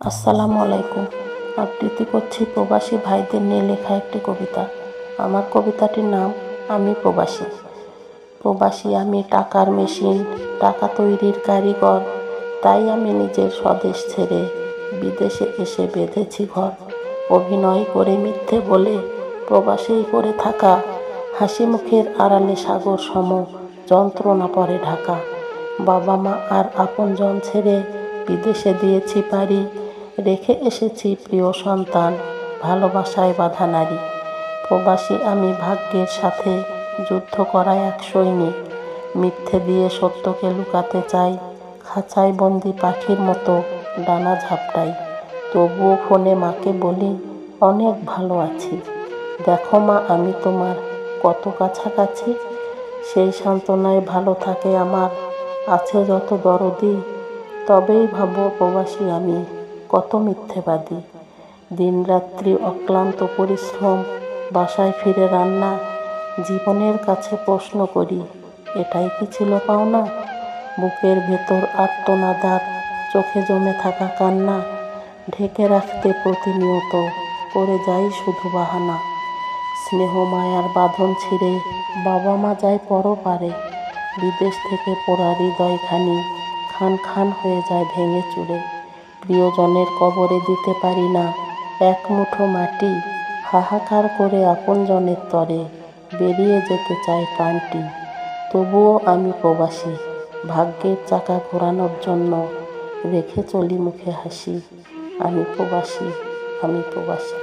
আসসালামু আলাইকুম। আবৃত্তি করছি প্রবাসী ভাইদের নিয়ে লেখা একটি কবিতা। আমার কবিতাটির নাম আমি প্রবাসী। প্রবাসী আমি টাকার মেশিন, টাকা তৈরির কারিগর। তাই আমি নিজের স্বদেশ ছেড়ে বিদেশে এসে বেঁধেছি ঘর। অভিনয় করে মিথ্যে বলে প্রবাসেই পড়ে থাকা, হাসি মুখের আড়ালে সাগর সম যন্ত্রণা পড়ে ঢাকা। বাবা মা আর আপনজন ছেড়ে বিদেশে দিয়েছি পাড়ি, রেখে এসেছি প্রিয় সন্তান, ভালোবাসায় বাঁধা নারী। প্রবাসী আমি ভাগ্যের সাথে যুদ্ধ করা এক সৈনিক, মিথ্যে দিয়ে সত্যকে লুকাতে চাই, খাঁচায় বন্দি পাখির মতো ডানা ঝাপটাই। তবুও ফোনে মাকে বলি অনেক ভালো আছি, দেখো মা আমি তোমার কত কাছাকাছি। সেই সান্ত্বনায় ভালো থাকে আমার, আছে যত দরদি। তবেই ভাবো প্রবাসী আমি কত মিথ্যেবাদী। দিনরাত্রি অক্লান্ত পরিশ্রম, বাসায় ফিরে রান্না। জীবনের কাছে প্রশ্ন করি, এটাই কি ছিল পাওনা? বুকের ভেতর আর্তনাদার, চোখে জমে থাকা কান্না। ঢেকে রাখতে প্রতিনিয়ত করে যাই শুধু বাহানা। স্নেহ মায়ার বাঁধন ছিঁড়ে বাবা মা যায় পরপারে। বিদেশ থেকে পোড়া হৃদয়খানি খান খান হয়ে যায় ভেঙে চুরে। প্রিয়জনের কবরে দিতে পারি না এক মুঠো মাটি, হাহাকার করে আপনজনের তরে বেরিয়ে যেতে চায় প্রাণটি। তবুও আমি প্রবাসী, ভাগ্যের চাকা ঘোরানোর জন্য রেখে চলি মুখে হাসি। আমি প্রবাসী, আমি প্রবাসী।